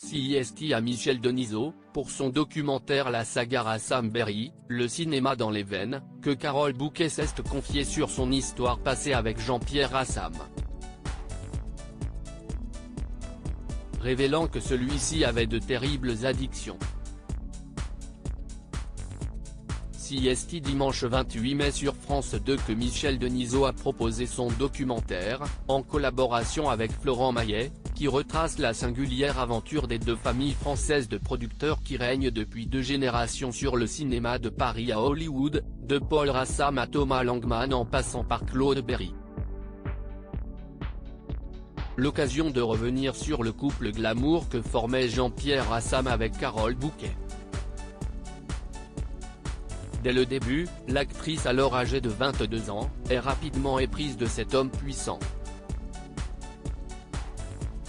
CIST à Michel Denisot, pour son documentaire La saga Rassam Berry, le cinéma dans les veines, que Carole Bouquet s'est confiée sur son histoire passée avec Jean-Pierre Rassam. Révélant que celui-ci avait de terribles addictions. CIST dimanche 28 mai sur France 2 que Michel Denisot a proposé son documentaire, en collaboration avec Florent Maillet, qui retrace la singulière aventure des deux familles françaises de producteurs qui règnent depuis 2 générations sur le cinéma de Paris à Hollywood, de Paul Rassam à Thomas Langman en passant par Claude Berry. L'occasion de revenir sur le couple glamour que formait Jean-Pierre Rassam avec Carole Bouquet. Dès le début, l'actrice alors âgée de 22 ans, est rapidement éprise de cet homme puissant.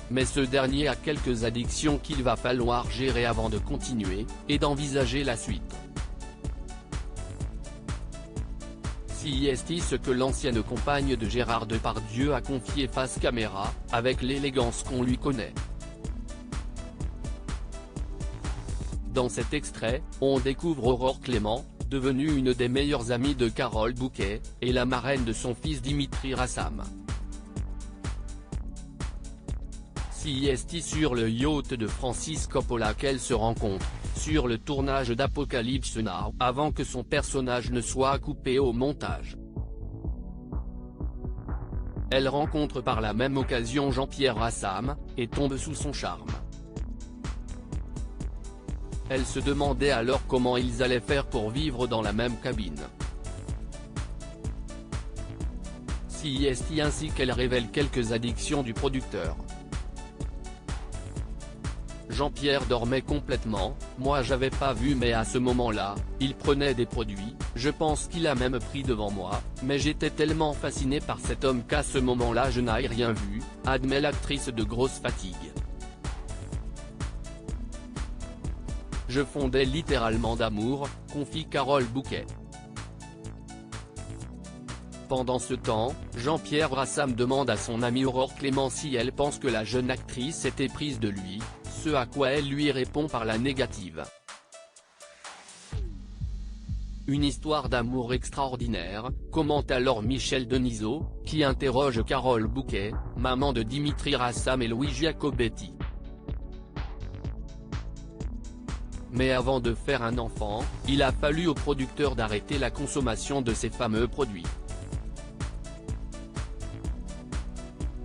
Mais ce dernier a quelques addictions qu'il va falloir gérer avant de continuer, et d'envisager la suite. CIST ce que l'ancienne compagne de Gérard Depardieu a confié face caméra, avec l'élégance qu'on lui connaît. Dans cet extrait, on découvre Aurore Clément, devenue une des meilleures amies de Carole Bouquet, et la marraine de son fils Dimitri Rassam. CIST sur le yacht de Francis Coppola qu'elle se rencontre, sur le tournage d'Apocalypse Now, avant que son personnage ne soit coupé au montage. Elle rencontre par la même occasion Jean-Pierre Rassam, et tombe sous son charme. Elle se demandait alors comment ils allaient faire pour vivre dans la même cabine. CIST ainsi qu'elle révèle quelques addictions du producteur. Jean-Pierre dormait complètement, moi j'avais pas vu mais à ce moment-là, il prenait des produits, je pense qu'il a même pris devant moi, mais j'étais tellement fasciné par cet homme qu'à ce moment-là je n'ai rien vu, admet l'actrice de grosse fatigue. Je fondais littéralement d'amour, confie Carole Bouquet. Pendant ce temps, Jean-Pierre Rassam demande à son amie Aurore Clément si elle pense que la jeune actrice était prise de lui, ce à quoi elle lui répond par la négative. Une histoire d'amour extraordinaire, commente alors Michel Denisot, qui interroge Carole Bouquet, maman de Dimitri Rassam et Louis Giacobetti. Mais avant de faire un enfant, il a fallu au producteur d'arrêter la consommation de ces fameux produits.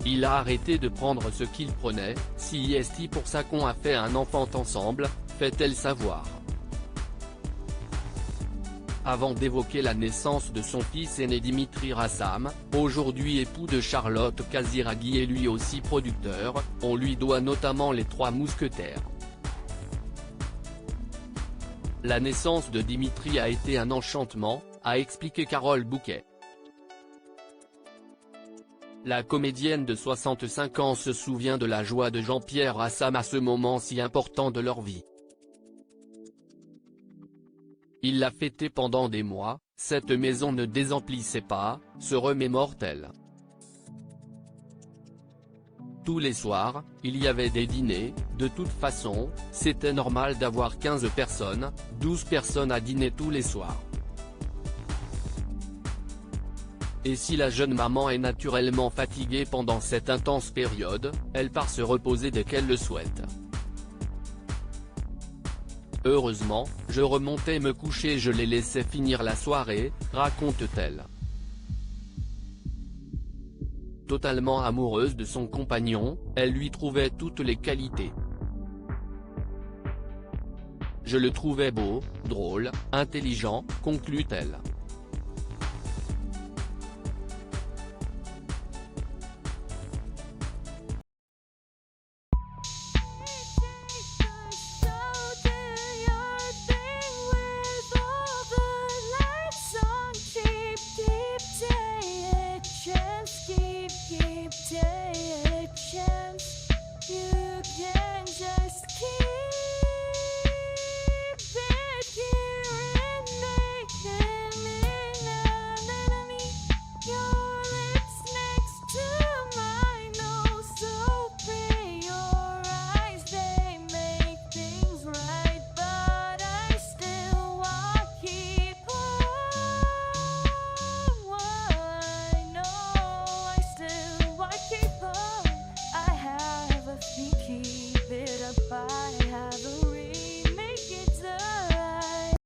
Il a arrêté de prendre ce qu'il prenait, CIST pour ça qu'on a fait un enfant ensemble, fait-elle savoir. Avant d'évoquer la naissance de son fils aîné Dimitri Rassam, aujourd'hui époux de Charlotte Casiraghi et lui aussi producteur, on lui doit notamment les 3 mousquetaires. La naissance de Dimitri a été un enchantement, a expliqué Carole Bouquet. La comédienne de 65 ans se souvient de la joie de Jean-Pierre Rassam à ce moment si important de leur vie. Il l'a fêté pendant des mois, cette maison ne désemplissait pas, se remémore-t-elle. Tous les soirs, il y avait des dîners, de toute façon, c'était normal d'avoir 15 personnes, 12 personnes à dîner tous les soirs. Et si la jeune maman est naturellement fatiguée pendant cette intense période, elle part se reposer dès qu'elle le souhaite. Heureusement, je remontais me coucher et je les laissais finir la soirée, raconte-t-elle. Totalement amoureuse de son compagnon, elle lui trouvait toutes les qualités. Je le trouvais beau, drôle, intelligent, conclut-elle.